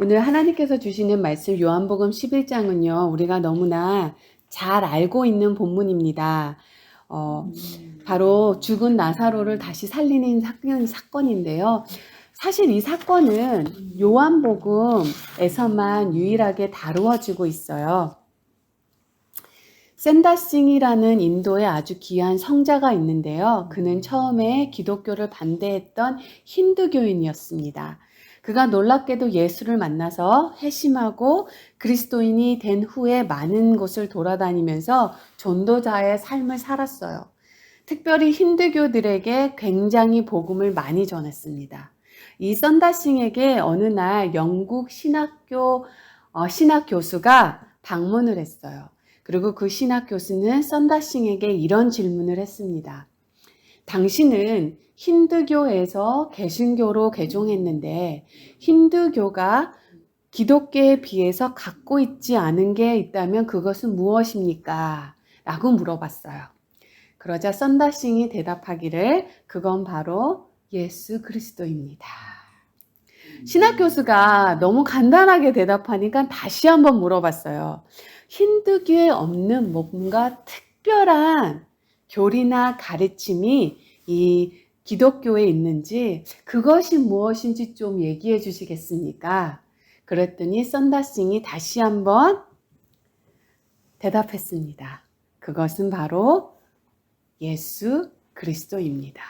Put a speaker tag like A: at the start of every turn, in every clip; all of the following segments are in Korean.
A: 오늘 하나님께서 주시는 말씀 요한복음 11장은요, 우리가 너무나 잘 알고 있는 본문입니다. 바로 죽은 나사로를 다시 살리는 사건인데요. 사실 이 사건은 요한복음에서만 유일하게 다루어지고 있어요. 샌다싱이라는 인도의 아주 귀한 성자가 있는데요. 그는 처음에 기독교를 반대했던 힌두교인이었습니다. 그가 놀랍게도 예수를 만나서 회심하고 그리스도인이 된 후에 많은 곳을 돌아다니면서 전도자의 삶을 살았어요. 특별히 힌두교들에게 굉장히 복음을 많이 전했습니다. 이 썬다싱에게 어느 날 영국 신학 교수가 방문을 했어요. 그리고 그 신학 교수는 썬다싱에게 이런 질문을 했습니다. 당신은 힌두교에서 개신교로 개종했는데 힌두교가 기독교에 비해서 갖고 있지 않은 게 있다면 그것은 무엇입니까? 라고 물어봤어요. 그러자 썬다싱이 대답하기를 그건 바로 예수 그리스도입니다. 신학 교수가 너무 간단하게 대답하니까 다시 한번 물어봤어요. 힌두교에 없는 뭔가 특별한 교리나 가르침이 이 기독교에 있는지 그것이 무엇인지 좀 얘기해 주시겠습니까? 그랬더니 썬다싱이 다시 한번 대답했습니다. 그것은 바로 예수 그리스도입니다.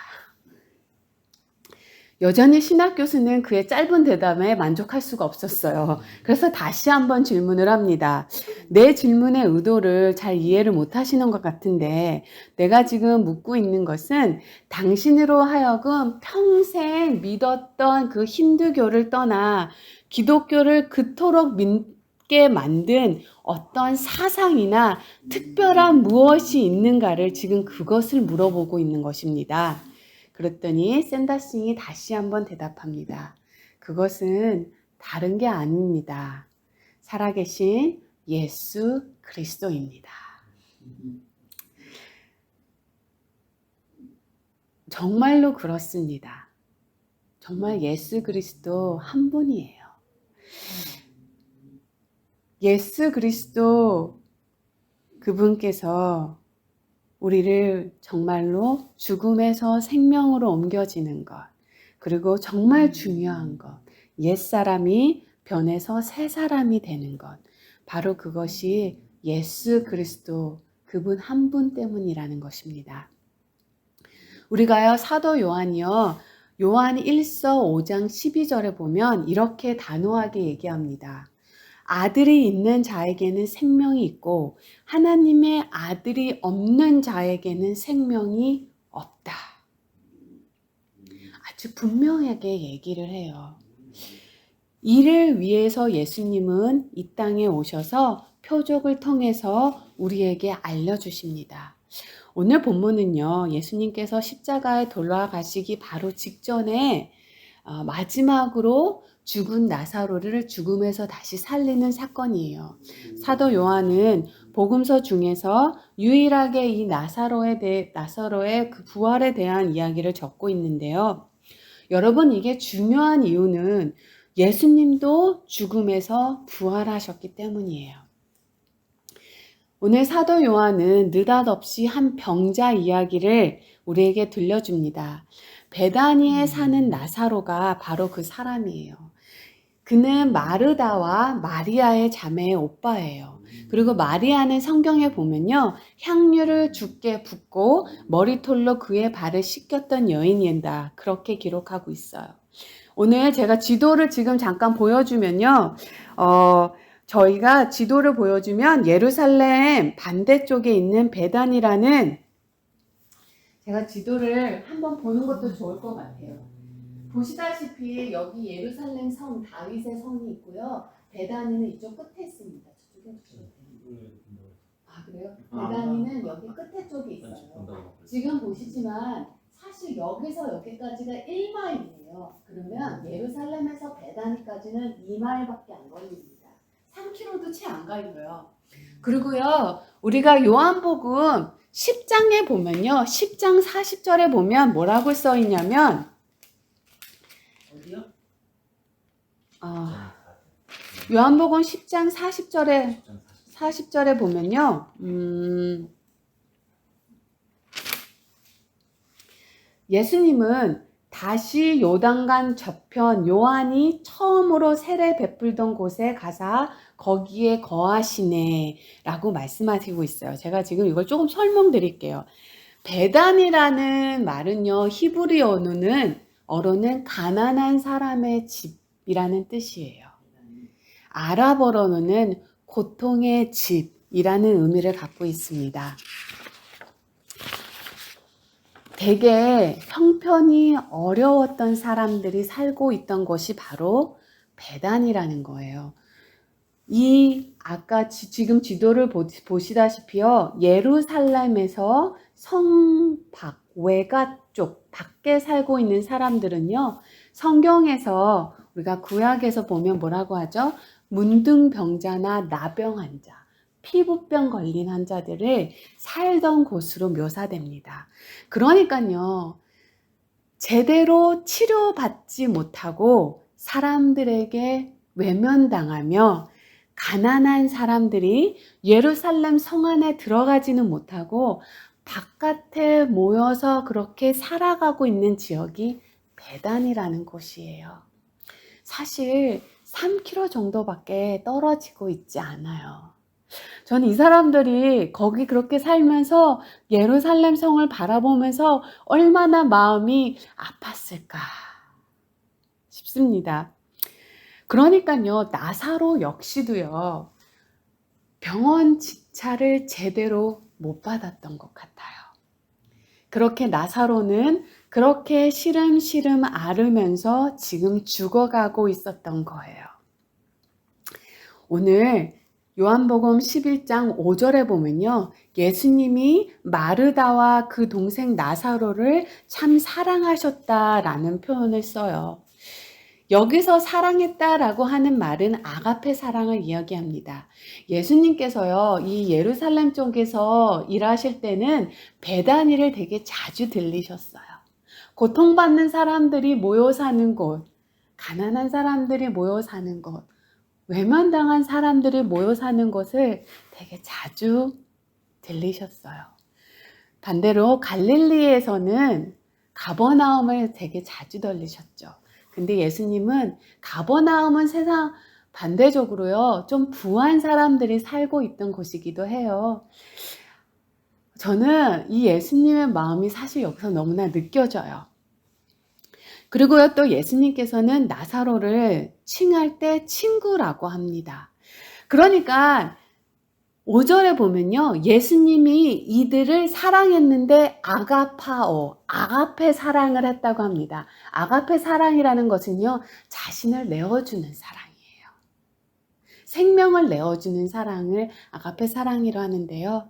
A: 여전히 신학 교수는 그의 짧은 대답에 만족할 수가 없었어요. 그래서 다시 한번 질문을 합니다. 내 질문의 의도를 잘 이해를 못 하시는 것 같은데 내가 지금 묻고 있는 것은 당신으로 하여금 평생 믿었던 그 힌두교를 떠나 기독교를 그토록 믿게 만든 어떤 사상이나 특별한 무엇이 있는가를 지금 그것을 물어보고 있는 것입니다. 그랬더니 샌다싱이 다시 한번 대답합니다. 그것은 다른 게 아닙니다. 살아계신 예수 그리스도입니다. 정말로 그렇습니다. 정말 예수 그리스도 한 분이에요. 예수 그리스도 그분께서 우리를 정말로 죽음에서 생명으로 옮겨지는 것, 그리고 정말 중요한 것, 옛사람이 변해서 새 사람이 되는 것, 바로 그것이 예수 그리스도 그분 한 분 때문이라는 것입니다. 우리가요, 사도 요한이요, 요한 1서 5장 12절에 보면 이렇게 단호하게 얘기합니다. 아들이 있는 자에게는 생명이 있고 하나님의 아들이 없는 자에게는 생명이 없다. 아주 분명하게 얘기를 해요. 이를 위해서 예수님은 이 땅에 오셔서 표적을 통해서 우리에게 알려주십니다. 오늘 본문은요, 예수님께서 십자가에 돌아가시기 바로 직전에 마지막으로 죽은 나사로를 죽음에서 다시 살리는 사건이에요. 사도 요한은 복음서 중에서 유일하게 이 나사로의 그 부활에 대한 이야기를 적고 있는데요. 여러분, 이게 중요한 이유는 예수님도 죽음에서 부활하셨기 때문이에요. 오늘 사도 요한은 느닷없이 한 병자 이야기를 우리에게 들려줍니다. 베다니에 사는 나사로가 바로 그 사람이에요. 그는 마르다와 마리아의 자매의 오빠예요. 그리고 마리아는 성경에 보면요, 향유를 죽게 붓고 머리털로 그의 발을 씻겼던 여인이다. 그렇게 기록하고 있어요. 오늘 제가 지도를 지금 잠깐 보여주면요, 저희가 지도를 보여주면 예루살렘 반대쪽에 있는 베단이라는, 제가 지도를 한번 보는 것도 좋을 것 같아요. 보시다시피 여기 예루살렘 성, 다윗의 성이 있고요. 베다니는 이쪽 끝에 있습니다. 아, 그래요? 베다니는 여기 끝에 쪽에 있어요. 지금 보시지만 사실 여기서 여기까지가 1마일이에요. 그러면 예루살렘에서 베다니까지는 2마일밖에 안 걸립니다. 3km도 채 안 걸려요. 그리고요, 우리가 요한복음 10장에 보면요, 10장 40절에 보면 뭐라고 써 있냐면,
B: 어디요?
A: 요한복음 10장 40절에 보면요. 예수님은 다시 요단강 저편 요한이 처음으로 세례 베풀던 곳에 가사 거기에 거하시네 라고 말씀하시고 있어요. 제가 지금 이걸 조금 설명드릴게요. 베단이라는 말은요, 히브리 어로는 가난한 사람의 집이라는 뜻이에요. 아랍어로는 고통의 집이라는 의미를 갖고 있습니다. 되게 형편이 어려웠던 사람들이 살고 있던 곳이 바로 베단이라는 거예요. 아까 지금 지도를 보시다시피요, 예루살렘에서 성 외가 쪽 밖에 살고 있는 사람들은요, 성경에서 우리가 구약에서 보면 뭐라고 하죠? 문둥병자나 나병 환자, 피부병 걸린 환자들을 살던 곳으로 묘사됩니다. 그러니까요, 제대로 치료받지 못하고 사람들에게 외면당하며 가난한 사람들이 예루살렘 성 안에 들어가지는 못하고 바깥에 모여서 그렇게 살아가고 있는 지역이 베단이라는 곳이에요. 사실 3km 정도밖에 떨어지고 있지 않아요. 저는 이 사람들이 거기 그렇게 살면서 예루살렘 성을 바라보면서 얼마나 마음이 아팠을까 싶습니다. 그러니까요, 나사로 역시도요, 병원 직차를 제대로 못 받았던 것 같아요. 그렇게 나사로는 그렇게 시름시름 앓으면서 지금 죽어가고 있었던 거예요. 오늘 요한복음 11장 5절에 보면요, 예수님이 마르다와 그 동생 나사로를 참 사랑하셨다라는 표현을 써요. 여기서 사랑했다라고 하는 말은 아가페 사랑을 이야기합니다. 예수님께서요, 이 예루살렘 쪽에서 일하실 때는 베다니를 되게 자주 들리셨어요. 고통받는 사람들이 모여 사는 곳, 가난한 사람들이 모여 사는 곳, 외면당한 사람들이 모여 사는 곳을 되게 자주 들리셨어요. 반대로 갈릴리에서는 가버나움을 되게 자주 들리셨죠. 근데 예수님은 가버나움은 세상 반대적으로요, 좀 부한 사람들이 살고 있던 곳이기도 해요. 저는 이 예수님의 마음이 사실 여기서 너무나 느껴져요. 그리고요, 또 예수님께서는 나사로를 칭할 때 친구라고 합니다. 그러니까 5절에 보면요, 예수님이 이들을 사랑했는데 아가페 사랑을 했다고 합니다. 아가페 사랑이라는 것은요, 자신을 내어주는 사랑이에요. 생명을 내어주는 사랑을 아가페 사랑이라고 하는데요.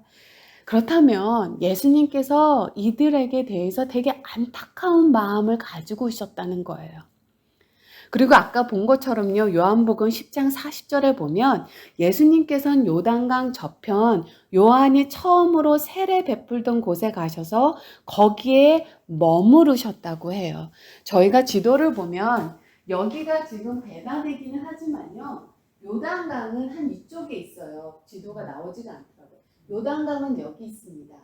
A: 그렇다면 예수님께서 이들에게 대해서 되게 안타까운 마음을 가지고 있었다는 거예요. 그리고 아까 본 것처럼요, 요한복음 10장 40절에 보면 예수님께서는 요단강 저편 요한이 처음으로 세례 베풀던 곳에 가셔서 거기에 머무르셨다고 해요. 저희가 지도를 보면 여기가 지금 베단이기는 하지만요, 요단강은 한 이쪽에 있어요. 지도가 나오지가 않더라고요. 요단강은 여기 있습니다.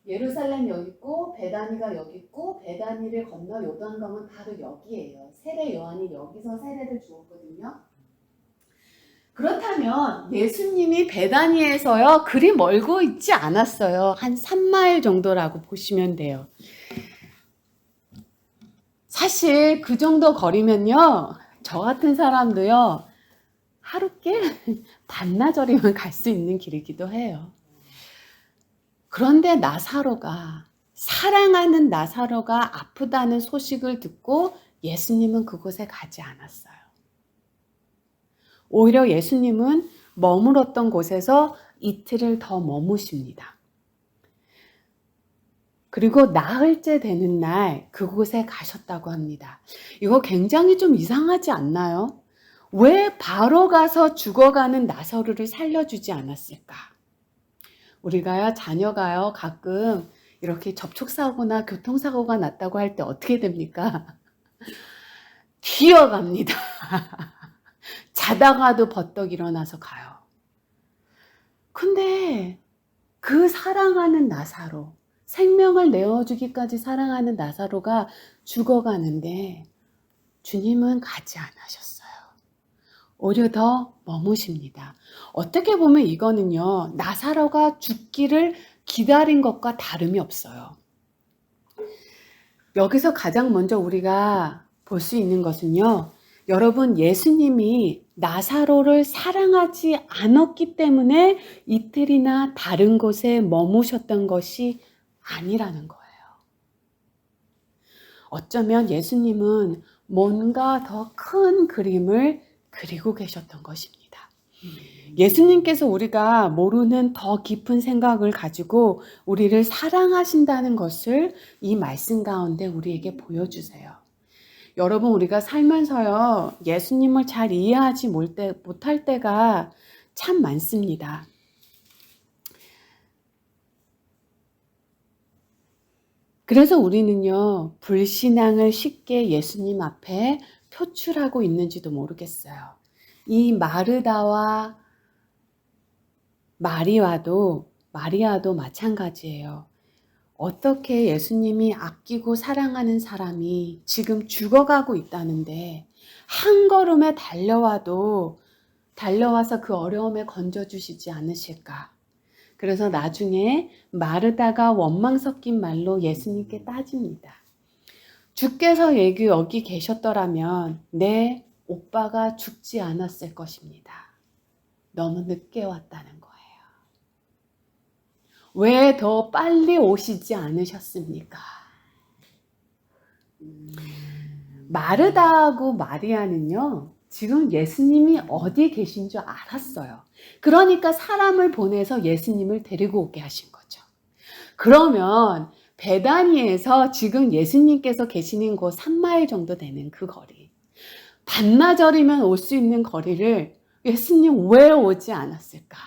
A: 예루살렘 여기 있고 베다니가 여기 있고 베다니를 건너 요단강은 바로 여기예요. 세례 요한이 여기서 세례를 주었거든요. 그렇다면 예수님이 베다니에서요, 그리 멀고 있지 않았어요. 한 3마일 정도라고 보시면 돼요. 사실 그 정도 거리면요, 저 같은 사람도요, 하루께 반나절이면 갈 수 있는 길이기도 해요. 그런데 사랑하는 나사로가 아프다는 소식을 듣고 예수님은 그곳에 가지 않았어요. 오히려 예수님은 머물었던 곳에서 이틀을 더 머무십니다. 그리고 나흘째 되는 날 그곳에 가셨다고 합니다. 이거 굉장히 좀 이상하지 않나요? 왜 바로 가서 죽어가는 나사로를 살려주지 않았을까? 우리가요, 자녀가요, 가끔 이렇게 접촉사고나 교통사고가 났다고 할 때 어떻게 됩니까? 기어갑니다. 자다가도 버떡 일어나서 가요. 근데 그 사랑하는 나사로, 생명을 내어주기까지 사랑하는 나사로가 죽어가는데 주님은 가지 않으셨어요. 오히려 더 머무십니다. 어떻게 보면 이거는요, 나사로가 죽기를 기다린 것과 다름이 없어요. 여기서 가장 먼저 우리가 볼 수 있는 것은요, 여러분, 예수님이 나사로를 사랑하지 않았기 때문에 이틀이나 다른 곳에 머무셨던 것이 아니라는 거예요. 어쩌면 예수님은 뭔가 더 큰 그림을 그리고 계셨던 것입니다. 예수님께서 우리가 모르는 더 깊은 생각을 가지고 우리를 사랑하신다는 것을 이 말씀 가운데 우리에게 보여주세요. 여러분, 우리가 살면서요, 예수님을 잘 이해하지 못할 때가 참 많습니다. 그래서 우리는요, 불신앙을 쉽게 예수님 앞에 표출하고 있는지도 모르겠어요. 이 마르다와 마리아도 마찬가지예요. 어떻게 예수님이 아끼고 사랑하는 사람이 지금 죽어가고 있다는데 한 걸음에 달려와서 그 어려움에 건져주시지 않으실까? 그래서 나중에 마르다가 원망 섞인 말로 예수님께 따집니다. 주께서 여기 계셨더라면 내 오빠가 죽지 않았을 것입니다. 너무 늦게 왔다는 거예요. 왜 더 빨리 오시지 않으셨습니까? 마르다하고 마리아는요, 지금 예수님이 어디 계신 줄 알았어요. 그러니까 사람을 보내서 예수님을 데리고 오게 하신 거죠. 그러면 베다니에서 지금 예수님께서 계시는 곳 3마일 정도 되는 그 거리, 반나절이면 올 수 있는 거리를 예수님 왜 오지 않았을까?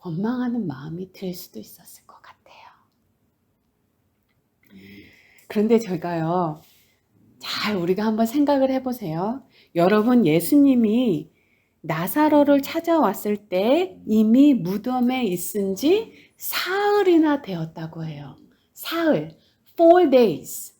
A: 원망하는 마음이 들 수도 있었을 것 같아요. 그런데 제가요, 잘 우리가 한번 생각을 해보세요. 여러분, 예수님이 나사로를 찾아왔을 때 이미 무덤에 있은 지 사흘이나 되었다고 해요. 사흘, 4 days.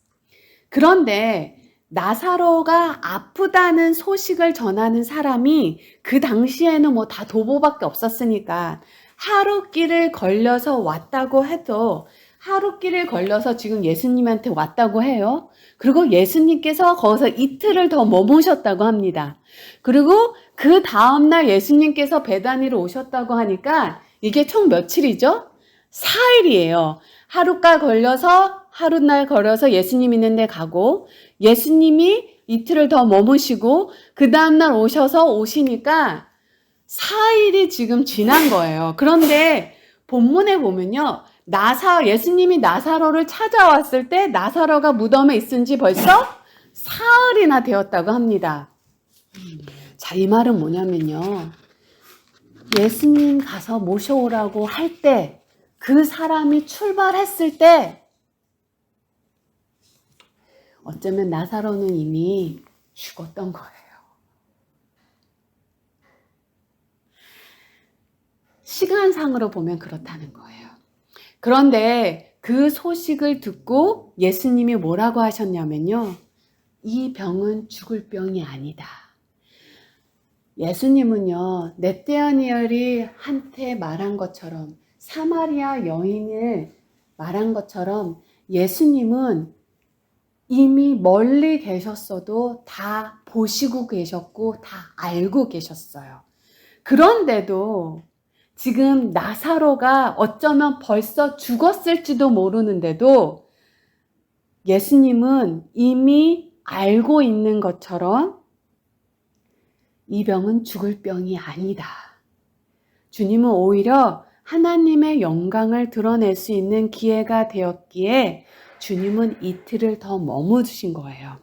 A: 그런데 나사로가 아프다는 소식을 전하는 사람이 그 당시에는 뭐 다 도보밖에 없었으니까 하루길을 걸려서 왔다고 해도 하루길을 걸려서 지금 예수님한테 왔다고 해요. 그리고 예수님께서 거기서 이틀을 더 머무셨다고 합니다. 그리고 그 다음날 예수님께서 베다니로 오셨다고 하니까 이게 총 며칠이죠? 4일이에요. 하루날 걸려서 예수님 있는 데 가고 예수님이 이틀을 더 머무시고 그 다음날 오시니까 4일이 지금 지난 거예요. 그런데 본문에 보면요, 예수님이 나사로를 찾아왔을 때 나사로가 무덤에 있은 지 벌써 사흘이나 되었다고 합니다. 자, 이 말은 뭐냐면요, 예수님 가서 모셔오라고 할 때, 그 사람이 출발했을 때 어쩌면 나사로는 이미 죽었던 거예요. 시간상으로 보면 그렇다는 거예요. 그런데 그 소식을 듣고 예수님이 뭐라고 하셨냐면요, 이 병은 죽을 병이 아니다. 예수님은요, 네테아니엘이 한테 말한 것처럼, 사마리아 여인을 말한 것처럼 예수님은 이미 멀리 계셨어도 다 보시고 계셨고 다 알고 계셨어요. 그런데도 지금 나사로가 어쩌면 벌써 죽었을지도 모르는데도 예수님은 이미 알고 있는 것처럼 이 병은 죽을 병이 아니다. 주님은 오히려 하나님의 영광을 드러낼 수 있는 기회가 되었기에 주님은 이틀을 더 머무신 거예요.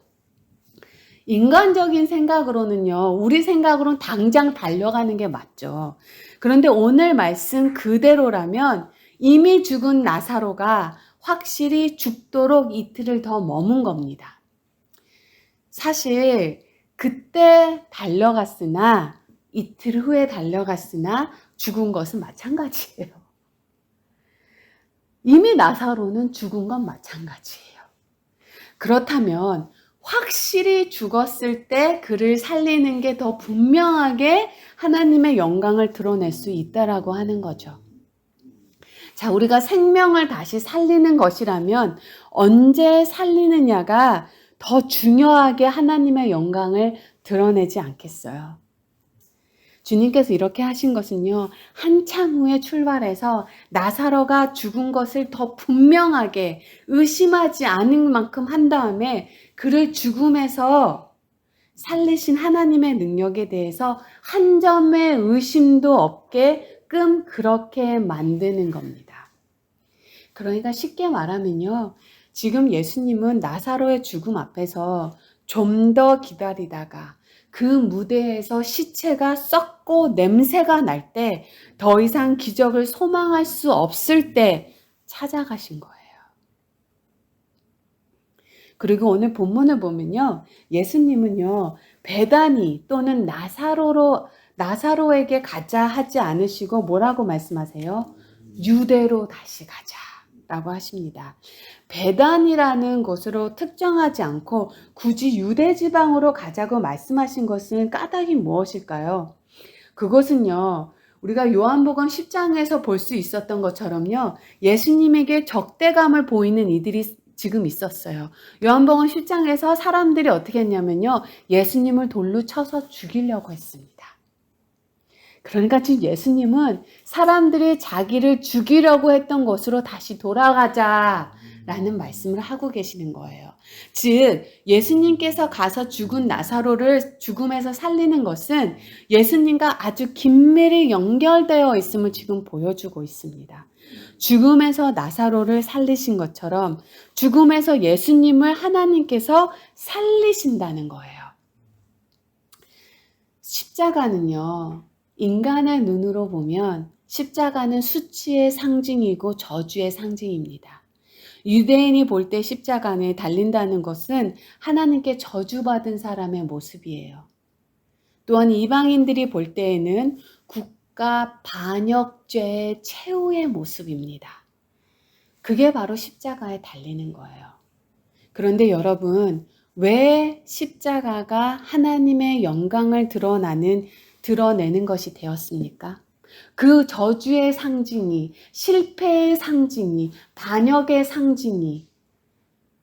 A: 인간적인 생각으로는요, 우리 생각으로는 당장 달려가는 게 맞죠. 그런데 오늘 말씀 그대로라면 이미 죽은 나사로가 확실히 죽도록 이틀을 더 머문 겁니다. 사실 그때 달려갔으나 이틀 후에 달려갔으나 죽은 것은 마찬가지예요. 이미 나사로는 죽은 건 마찬가지예요. 그렇다면 확실히 죽었을 때 그를 살리는 게 더 분명하게 하나님의 영광을 드러낼 수 있다라고 하는 거죠. 자, 우리가 생명을 다시 살리는 것이라면 언제 살리느냐가 더 중요하게 하나님의 영광을 드러내지 않겠어요. 주님께서 이렇게 하신 것은요, 한참 후에 출발해서 나사로가 죽은 것을 더 분명하게 의심하지 않을 만큼 한 다음에 그를 죽음에서 살리신 하나님의 능력에 대해서 한 점의 의심도 없게끔 그렇게 만드는 겁니다. 그러니까 쉽게 말하면요, 지금 예수님은 나사로의 죽음 앞에서 좀 더 기다리다가 그 무대에서 시체가 썩고 냄새가 날 때 더 이상 기적을 소망할 수 없을 때 찾아가신 거예요. 그리고 오늘 본문을 보면요, 예수님은요, 베다니 또는 나사로에게 가자 하지 않으시고 뭐라고 말씀하세요? 유대로 다시 가자라고 하십니다. 베단이라는 곳으로 특정하지 않고 굳이 유대 지방으로 가자고 말씀하신 것은 까닭이 무엇일까요? 그것은요, 우리가 요한복음 10장에서 볼 수 있었던 것처럼요, 예수님에게 적대감을 보이는 이들이 지금 있었어요. 요한복음 10장에서 사람들이 어떻게 했냐면요, 예수님을 돌로 쳐서 죽이려고 했습니다. 그러니까 지금 예수님은 사람들이 자기를 죽이려고 했던 곳으로 다시 돌아가자라는 말씀을 하고 계시는 거예요. 즉 예수님께서 가서 죽은 나사로를 죽음에서 살리는 것은 예수님과 아주 긴밀히 연결되어 있음을 지금 보여주고 있습니다. 죽음에서 나사로를 살리신 것처럼 죽음에서 예수님을 하나님께서 살리신다는 거예요. 십자가는요, 인간의 눈으로 보면 십자가는 수치의 상징이고 저주의 상징입니다. 유대인이 볼 때 십자가에 달린다는 것은 하나님께 저주받은 사람의 모습이에요. 또한 이방인들이 볼 때에는 국가 반역죄의 최후의 모습입니다. 그게 바로 십자가에 달리는 거예요. 그런데 여러분, 왜 십자가가 하나님의 영광을 드러내는 것이 되었습니까? 그 저주의 상징이, 실패의 상징이, 반역의 상징이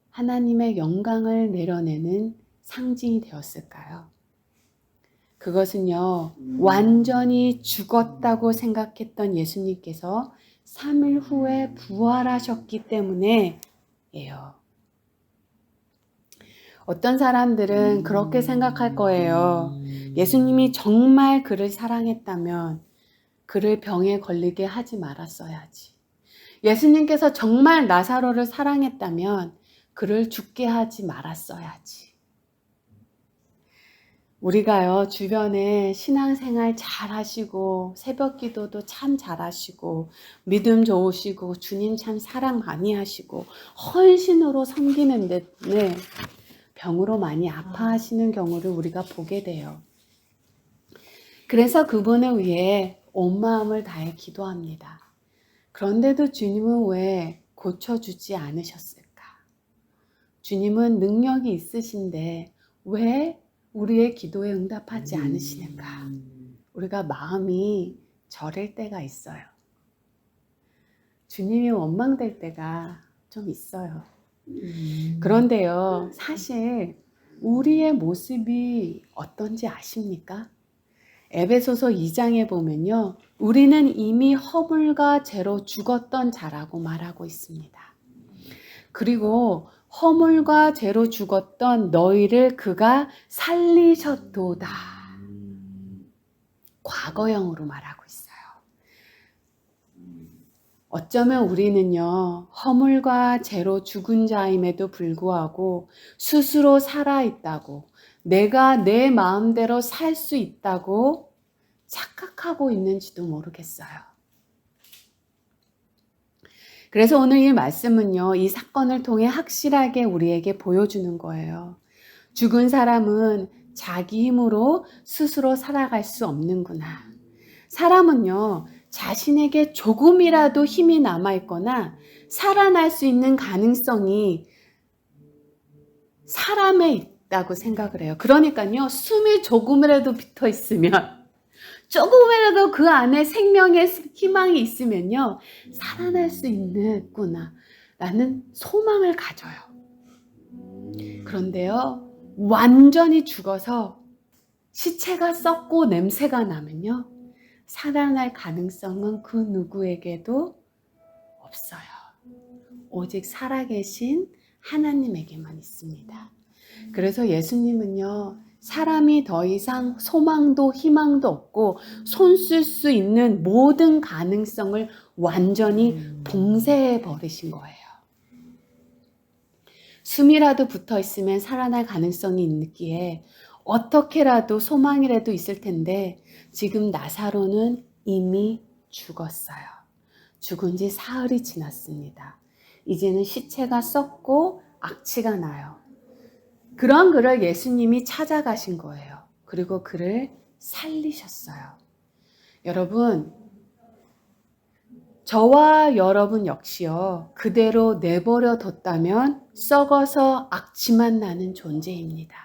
A: 하나님의 영광을 내려내는 상징이 되었을까요? 그것은요, 완전히 죽었다고 생각했던 예수님께서 3일 후에 부활하셨기 때문에예요. 어떤 사람들은 그렇게 생각할 거예요. 예수님이 정말 그를 사랑했다면 그를 병에 걸리게 하지 말았어야지. 예수님께서 정말 나사로를 사랑했다면 그를 죽게 하지 말았어야지. 우리가요, 주변에 신앙생활 잘 하시고, 새벽 기도도 참 잘 하시고, 믿음 좋으시고, 주님 참 사랑 많이 하시고, 헌신으로 섬기는데, 네, 병으로 많이 아파하시는 경우를 우리가 보게 돼요. 그래서 그분을 위해 온 마음을 다해 기도합니다. 그런데도 주님은 왜 고쳐주지 않으셨을까? 주님은 능력이 있으신데 왜 우리의 기도에 응답하지 않으시는가? 우리가 마음이 저릴 때가 있어요. 주님이 원망될 때가 좀 있어요. 그런데요, 사실 우리의 모습이 어떤지 아십니까? 에베소서 2장에 보면요, 우리는 이미 허물과 죄로 죽었던 자라고 말하고 있습니다. 그리고 허물과 죄로 죽었던 너희를 그가 살리셨도다. 과거형으로 말하고 있어요. 어쩌면 우리는요, 허물과 죄로 죽은 자임에도 불구하고 스스로 살아있다고, 내가 내 마음대로 살 수 있다고 착각하고 있는지도 모르겠어요. 그래서 오늘 이 말씀은요, 이 사건을 통해 확실하게 우리에게 보여주는 거예요. 죽은 사람은 자기 힘으로 스스로 살아갈 수 없는구나. 사람은요, 자신에게 조금이라도 힘이 남아있거나 살아날 수 있는 가능성이 사람에 있다고 생각을 해요. 그러니까요, 숨이 조금이라도 붙어 있으면, 조금이라도 그 안에 생명의 희망이 있으면요, 살아날 수 있는구나 라는 소망을 가져요. 그런데요, 완전히 죽어서 시체가 썩고 냄새가 나면요, 살아날 가능성은 그 누구에게도 없어요. 오직 살아계신 하나님에게만 있습니다. 그래서 예수님은요, 사람이 더 이상 소망도 희망도 없고 손 쓸 수 있는 모든 가능성을 완전히 봉쇄해 버리신 거예요. 숨이라도 붙어 있으면 살아날 가능성이 있기에 어떻게라도 소망이라도 있을 텐데 지금 나사로는 이미 죽었어요. 죽은 지 사흘이 지났습니다. 이제는 시체가 썩고 악취가 나요. 그런 그를 예수님이 찾아가신 거예요. 그리고 그를 살리셨어요. 여러분, 저와 여러분 역시요, 그대로 내버려 뒀다면 썩어서 악취만 나는 존재입니다.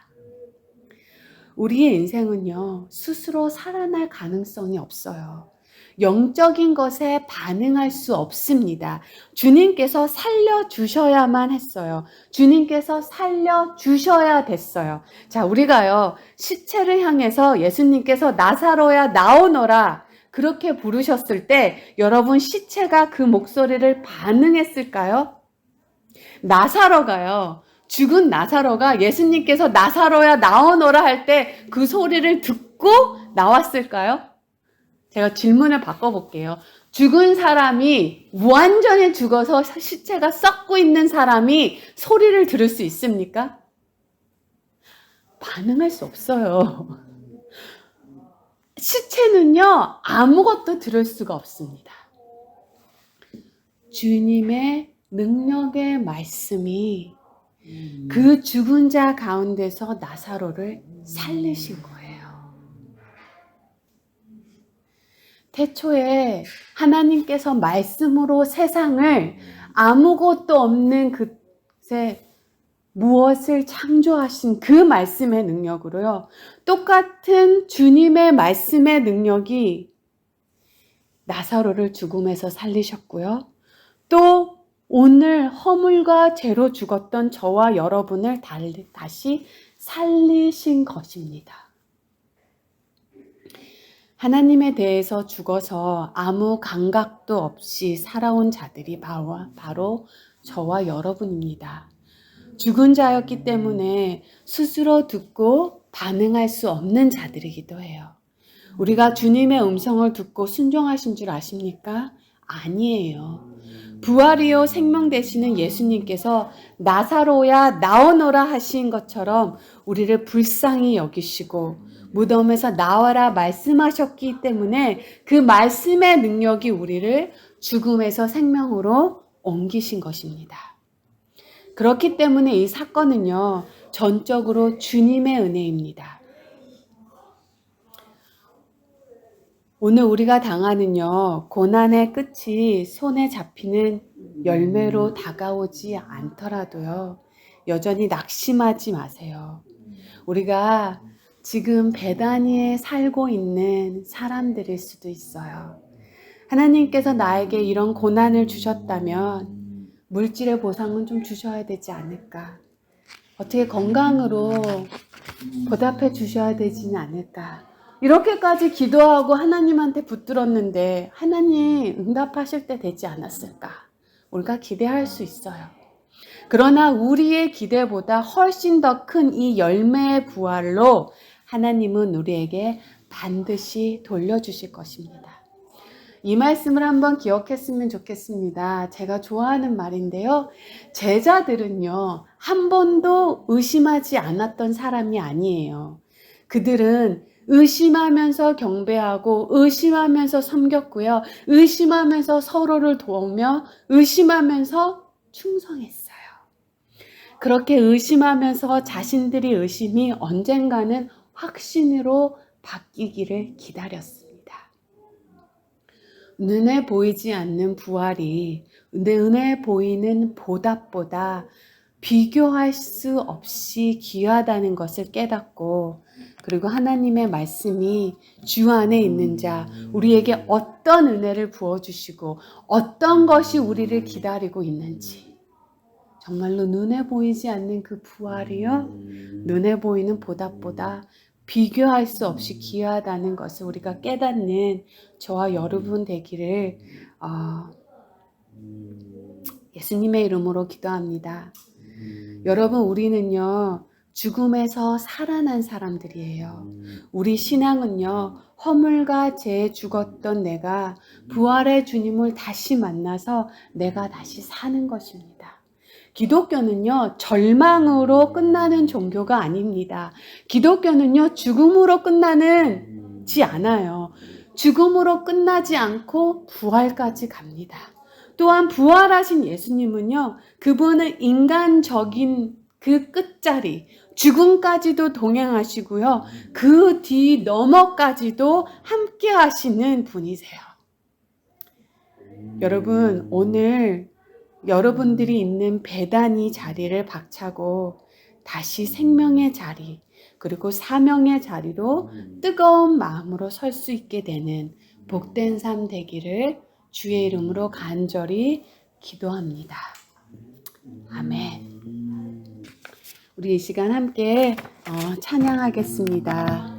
A: 우리의 인생은요, 스스로 살아날 가능성이 없어요. 영적인 것에 반응할 수 없습니다. 주님께서 살려주셔야만 했어요. 주님께서 살려주셔야 됐어요. 자, 우리가요, 시체를 향해서 예수님께서 나사로야 나오너라 그렇게 부르셨을 때 여러분 시체가 그 목소리를 반응했을까요? 나사로가요, 죽은 나사로가 예수님께서 나사로야 나오너라 할 때 그 소리를 듣고 나왔을까요? 제가 질문을 바꿔볼게요. 죽은 사람이 완전히 죽어서 시체가 썩고 있는 사람이 소리를 들을 수 있습니까? 반응할 수 없어요. 시체는요, 아무것도 들을 수가 없습니다. 주님의 능력의 말씀이 그 죽은 자 가운데서 나사로를 살리신 거예요. 태초에 하나님께서 말씀으로 세상을 아무것도 없는 그새 무엇을 창조하신 그 말씀의 능력으로요, 똑같은 주님의 말씀의 능력이 나사로를 죽음에서 살리셨고요, 또 오늘 허물과 죄로 죽었던 저와 여러분을 다시 살리신 것입니다. 하나님에 대해서 죽어서 아무 감각도 없이 살아온 자들이 바로 저와 여러분입니다. 죽은 자였기 때문에 스스로 듣고 반응할 수 없는 자들이기도 해요. 우리가 주님의 음성을 듣고 순종하신 줄 아십니까? 아니에요. 부활이요 생명 되시는 예수님께서 나사로야 나오너라 하신 것처럼 우리를 불쌍히 여기시고 무덤에서 나와라 말씀하셨기 때문에 그 말씀의 능력이 우리를 죽음에서 생명으로 옮기신 것입니다. 그렇기 때문에 이 사건은요, 전적으로 주님의 은혜입니다. 오늘 우리가 당하는요, 고난의 끝이 손에 잡히는 열매로 다가오지 않더라도요, 여전히 낙심하지 마세요. 우리가 지금 베다니에 살고 있는 사람들일 수도 있어요. 하나님께서 나에게 이런 고난을 주셨다면 물질의 보상은 좀 주셔야 되지 않을까? 어떻게 건강으로 보답해 주셔야 되지는 않을까? 이렇게까지 기도하고 하나님한테 붙들었는데 하나님 응답하실 때 되지 않았을까? 우리가 기대할 수 있어요. 그러나 우리의 기대보다 훨씬 더 큰 이 열매의 부활로 하나님은 우리에게 반드시 돌려주실 것입니다. 이 말씀을 한번 기억했으면 좋겠습니다. 제가 좋아하는 말인데요. 제자들은요, 한 번도 의심하지 않았던 사람이 아니에요. 그들은 의심하면서 경배하고 의심하면서 섬겼고요. 의심하면서 서로를 도우며 의심하면서 충성했어요. 그렇게 의심하면서 자신들이 의심이 언젠가는 확신으로 바뀌기를 기다렸습니다. 눈에 보이지 않는 부활이 눈에 보이는 보답보다 비교할 수 없이 귀하다는 것을 깨닫고, 그리고 하나님의 말씀이 주 안에 있는 자, 우리에게 어떤 은혜를 부어주시고 어떤 것이 우리를 기다리고 있는지, 정말로 눈에 보이지 않는 그 부활이요, 눈에 보이는 보답보다 비교할 수 없이 귀하다는 것을 우리가 깨닫는 저와 여러분 되기를 예수님의 이름으로 기도합니다. 여러분, 우리는요, 죽음에서 살아난 사람들이에요. 우리 신앙은요, 허물과 죄에 죽었던 내가 부활의 주님을 다시 만나서 내가 다시 사는 것입니다. 기독교는요, 절망으로 끝나는 종교가 아닙니다. 기독교는요, 죽음으로 끝나지 않아요. 죽음으로 끝나지 않고 부활까지 갑니다. 또한 부활하신 예수님은요, 그분은 인간적인 그 끝자리, 죽음까지도 동행하시고요, 그 뒤 너머까지도 함께 하시는 분이세요. 여러분, 오늘 여러분들이 있는 베다니 자리를 박차고 다시 생명의 자리, 그리고 사명의 자리로 뜨거운 마음으로 설 수 있게 되는 복된 삶 되기를 주의 이름으로 간절히 기도합니다. 아멘. 우리 이 시간 함께 찬양하겠습니다.